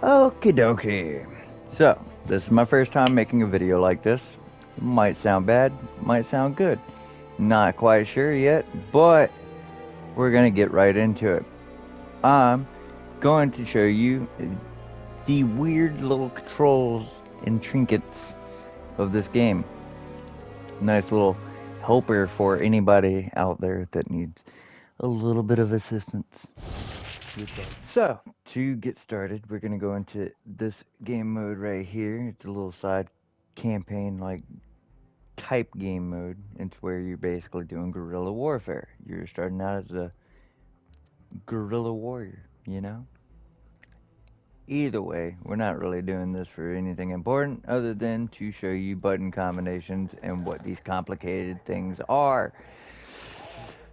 Okie dokie. So, this is my first time making a video like this. Might sound bad, might sound good. Not quite sure yet, but we're gonna get right into it. I'm going to show you the weird little controls and trinkets of this game. Nice little helper for anybody out there that needs a little bit of assistance. So, to get started, we're going to go into this game mode right here. It's a little side campaign like type game mode. It's where you're basically doing guerrilla warfare. You're starting out as a guerrilla warrior, you know? Either way, we're not really doing this for anything important other than to show you button combinations and what these complicated things are.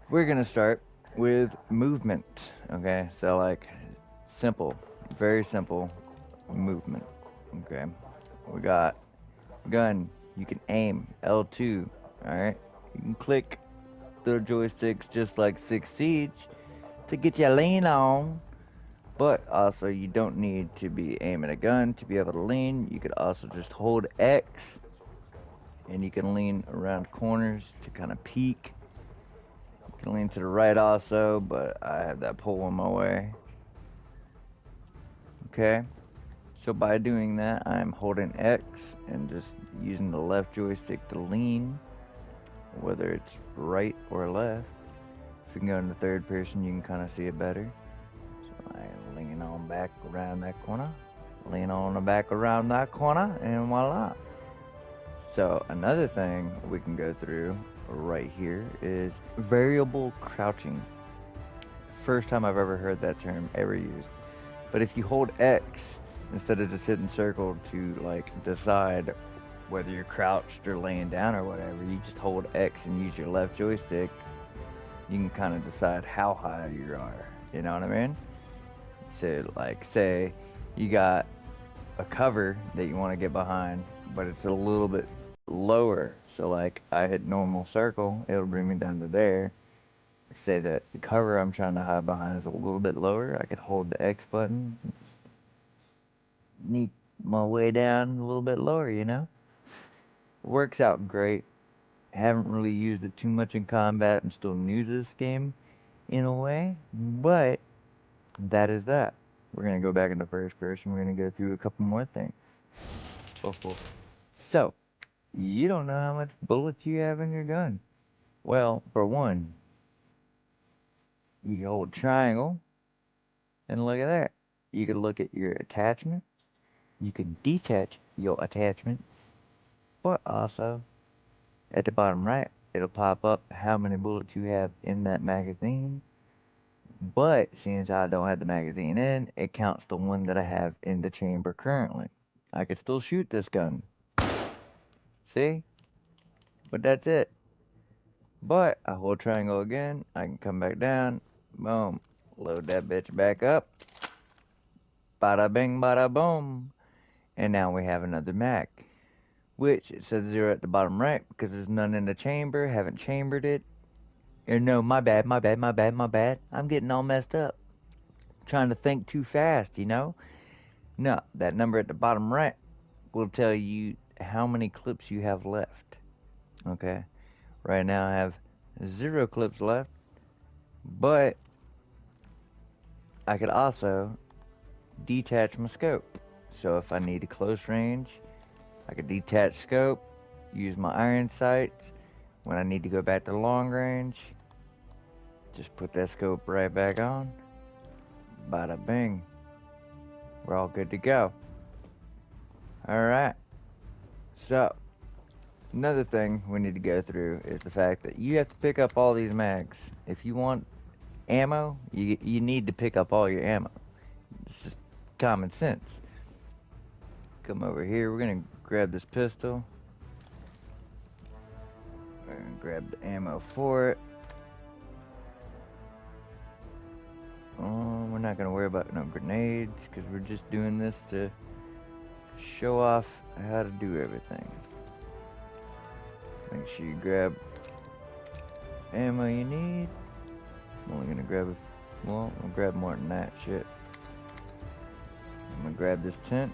We're going to start with movement, okay? So, like, simple, very simple movement. Okay, we got gun. You can aim L2. All right, you can click the joysticks just like Six Siege to get your lean on. But also, you don't need to be aiming a gun to be able to lean. You could also just hold X, and you can lean around corners to kind of peek. You can lean to the right also, but I have that pole in my way. Okay. So by doing that, I'm holding X and just using the left joystick to lean, whether it's right or left. If you can go into third person, you can kind of see it better. So I lean on back around that corner, lean on the back around that corner, and voila. So another thing we can go through right here is variable crouching. First time I've ever heard that term ever used. But if you hold X instead of just hitting circle to like decide whether you're crouched or laying down or whatever, you just hold X and use your left joystick. You can kind of decide how high you are. You know what I mean? So, like, say you got a cover that you want to get behind, but it's a little bit lower. So, like, I hit normal circle, it'll bring me down to there. Say that the cover I'm trying to hide behind is a little bit lower. I could hold the X button, sneak my way down a little bit lower, you know? Works out great. Haven't really used it too much in combat. I'm still new to this game in a way, but that is that. We're gonna go back into first person. We're gonna go through a couple more things. Before. So, you don't know how much bullets you have in your gun. Well, for one, you can hold triangle and look at that. You can look at your attachment. You can detach your attachment, but also at the bottom right, it'll pop up how many bullets you have in that magazine. But since I don't have the magazine in, it counts the one that I have in the chamber currently. I could still shoot this gun. See? But that's it. But I hold triangle again. I can come back down. Boom. Load that bitch back up. Bada bing, bada boom. And now we have another mag. Which it says 0 at the bottom right because there's none in the chamber. Haven't chambered it. Or no, my bad, my bad, my bad, my bad. I'm getting all messed up. Trying to think too fast, you know? No, that number at the bottom right will tell you how many clips you have left. Okay? Right now I have 0 clips left, but I could also detach my scope. So if I need a close range, I could detach scope, use my iron sights. When I need to go back to long range, just put that scope right back on. Bada bing. We're all good to go. Alright. So, another thing we need to go through is the fact that you have to pick up all these mags. If you want ammo, you need to pick up all your ammo. It's just common sense. Come over here, we're gonna grab this pistol. We're gonna grab the ammo for it. We're not gonna worry about no grenades because we're just doing this to show off how to do everything. Make sure you grab ammo you need. I'm only gonna grab well, I'll grab more than that shit. I'm gonna grab this tent.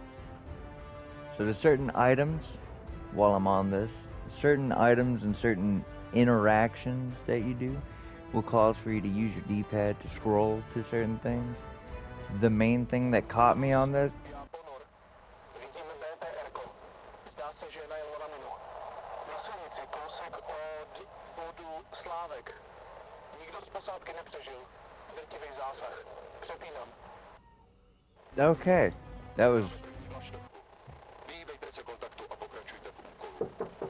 So there's certain items, while I'm on this, certain items and certain interactions that you do will cause for you to use your D-pad to scroll to certain things. The main thing that caught me on this. Okay, that was.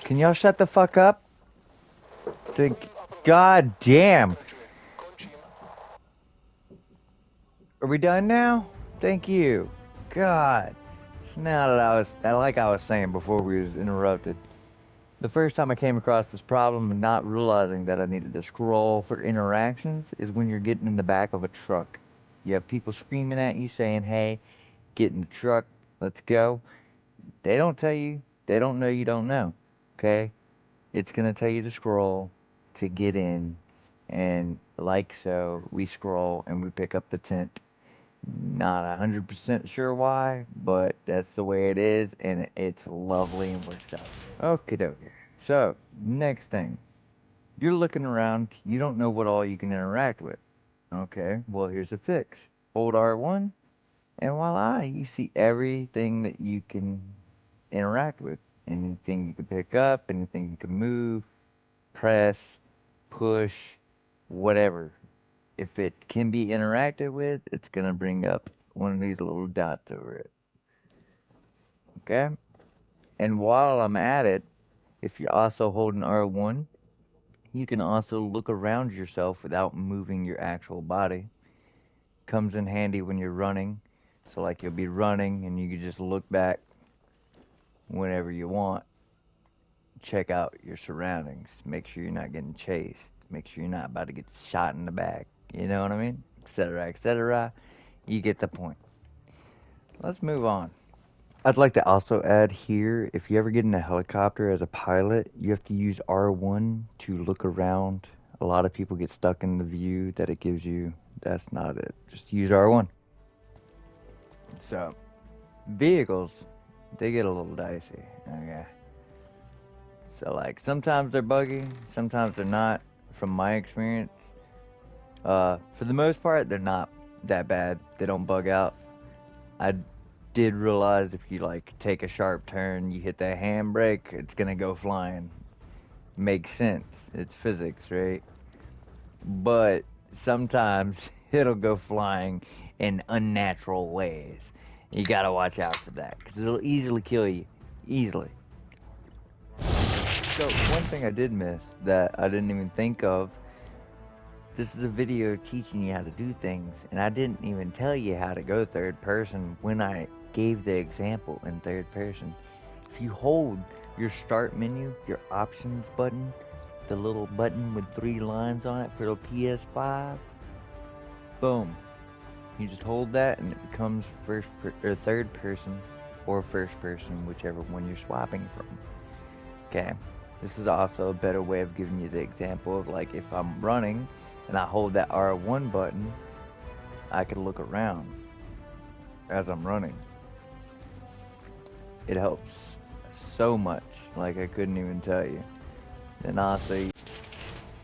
Can y'all shut the fuck up? God damn. Are we done now? Thank you. God. So now that like I was saying before we was interrupted. The first time I came across this problem and not realizing that I needed to scroll for interactions is when you're getting in the back of a truck. You have people screaming at you saying, hey, get in the truck, let's go. They don't tell you, they don't know you don't know, okay? It's gonna tell you to scroll to get in, and like so, we scroll and we pick up the tent. Not 100% sure why, but that's the way it is, and it's lovely and works out. Okie dokie. So, next thing. You're looking around, you don't know what all you can interact with. Okay, well, here's a fix. Hold R1, and voila, you see everything that you can interact with. Anything you can pick up, anything you can move, press, push, whatever. If it can be interacted with, it's going to bring up one of these little dots over it. Okay? And while I'm at it, if you're also holding R1, you can also look around yourself without moving your actual body. Comes in handy when you're running. So like you'll be running and you can just look back whenever you want. Check out your surroundings. Make sure you're not getting chased. Make sure you're not about to get shot in the back. You know what I mean? Etc. etc. You get the point. Let's move on. I'd like to also add here, if you ever get in a helicopter as a pilot, you have to use R1 to look around. A lot of people get stuck in the view that it gives you. That's not it. Just use R1. So, vehicles, they get a little dicey. Okay. So, like, sometimes they're buggy, sometimes they're not. From my experience, for the most part, they're not that bad. They don't bug out. I did realize if you like take a sharp turn, you hit that handbrake, it's gonna go flying. Makes sense. It's physics, right? But sometimes it'll go flying in unnatural ways. You gotta watch out for that, because it'll easily kill you. Easily. So, one thing I did miss that I didn't even think of, this is a video teaching you how to do things, and I didn't even tell you how to go third person when I gave the example in third person. If you hold your start menu, your options button, the little button with 3 lines on it for the PS5, boom. You just hold that and it becomes third person or first person, whichever one you're swapping from. Okay. This is also a better way of giving you the example of like if I'm running and I hold that R1 button, I can look around as I'm running. It helps so much, like I couldn't even tell you. And also,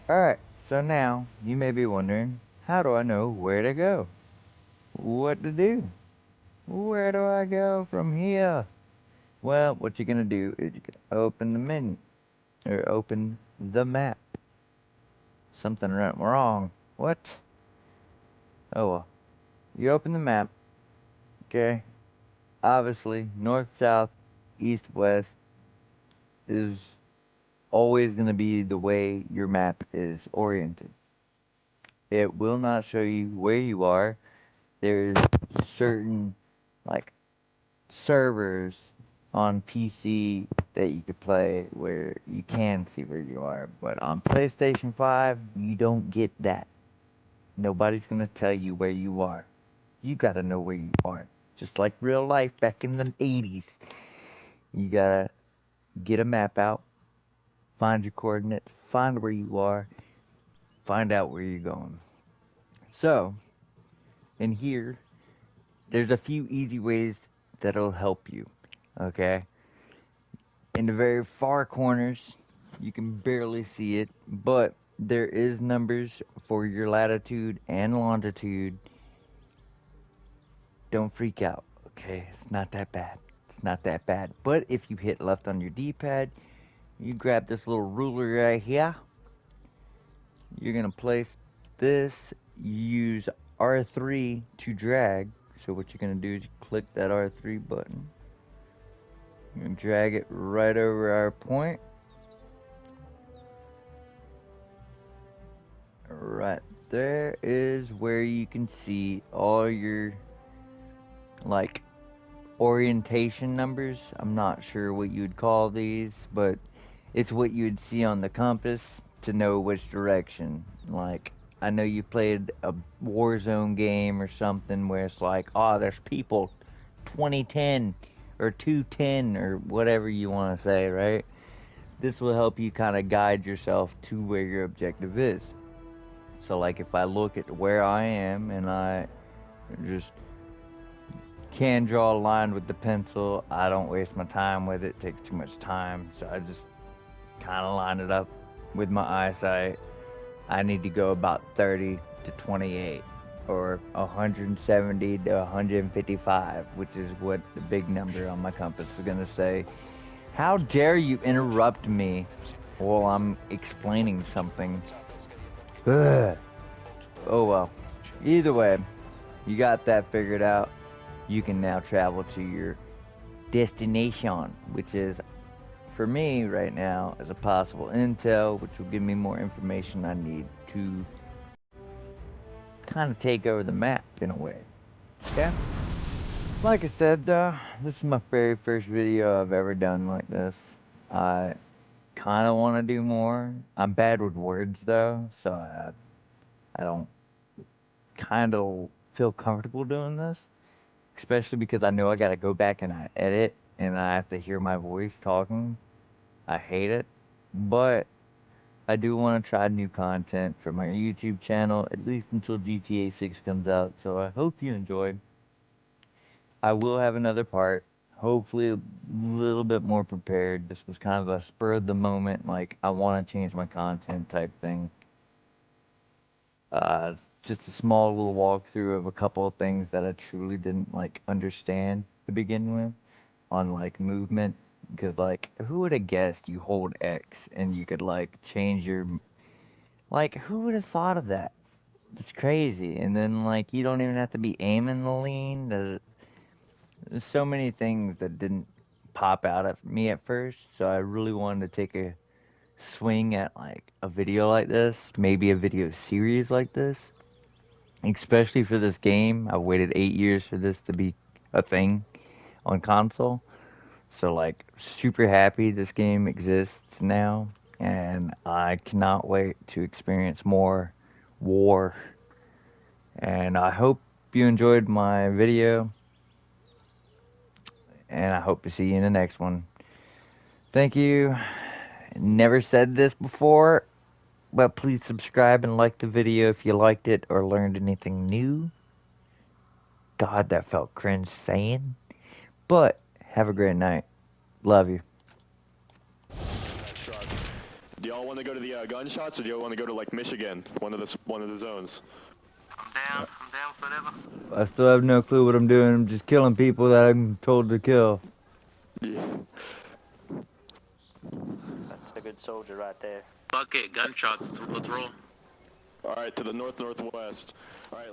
alright, so now you may be wondering, how do I know where to go? What to do? Where do I go from here? Well, what you're gonna do is you can open the menu, or open the map. Something went wrong. What? Oh well. You open the map, okay? Obviously, north, south, east, west is always going to be the way your map is oriented. It will not show you where you are. There's certain, like, servers on PC that you could play where you can see where you are. But on PlayStation 5, you don't get that. Nobody's going to tell you where you are. You got to know where you are. Just like real life back in the 80s. You got to get a map out, find your coordinates, find where you are, find out where you're going. So, in here, there's a few easy ways that'll help you. Okay? In the very far corners, you can barely see it, but there is numbers for your latitude and longitude. Don't freak out, okay? It's not that bad. It's not that bad. But if you hit left on your D-pad, you grab this little ruler right here. You're gonna place this, use R3 to drag. So what you're gonna do is click that R3 button. You're gonna drag it right over our point. Right there is where you can see all your, like, orientation numbers. I'm not sure what you'd call these, but it's what you'd see on the compass to know which direction. Like, I know you played a Warzone game or something where it's like, oh, there's people 2010 or 210 or whatever you want to say, right? This will help you kind of guide yourself to where your objective is. So, like, if I look at where I am and I just can draw a line with the pencil, I don't waste my time with it. It takes too much time, so I just kind of line it up with my eyesight. I need to go about 30 to 28 or 170 to 155, which is what the big number on my compass is going to say. How dare you interrupt me while I'm explaining something? Ugh. Oh well. Either way, you got that figured out. You can now travel to your destination, which is, for me right now, as a possible intel, which will give me more information I need to kind of take over the map in a way. Yeah. Like I said, this is my very first video I've ever done like this. I kind of want to do more. I'm bad with words though, so I don't kind of feel comfortable doing this. Especially because I know I gotta go back and I edit and I have to hear my voice talking. I hate it. But I do want to try new content for my YouTube channel, at least until GTA 6 comes out. So I hope you enjoyed. I will have another part, hopefully a little bit more prepared. This was kind of a spur of the moment, like I want to change my content type thing. Just a small little walkthrough of a couple of things that I truly didn't like understand to begin with on like movement. Because like, who would have guessed you hold X and you could like change your, like, who would have thought of that? It's crazy. And then like, you don't even have to be aiming the lean. There's so many things that didn't pop out at me at first. So I really wanted to take a swing at like a video like this, maybe a video series like this. Especially for this game, I waited 8 years for this to be a thing on console. So like, super happy this game exists now, and I cannot wait to experience more war. And I hope you enjoyed my video, and I hope to see you in the next one. Thank you. Never said this before, but please subscribe and like the video if you liked it or learned anything new. God, that felt cringe saying. But have a great night. Love you. Do y'all want to go to the gunshots, or do y'all want to go to like Michigan, one of the zones? I'm down for whatever. I still have no clue what I'm doing. I'm just killing people that I'm told to kill. Yeah. That's a good soldier right there. Fuck it, gunshots, let's roll. All right, to the northwest. All right.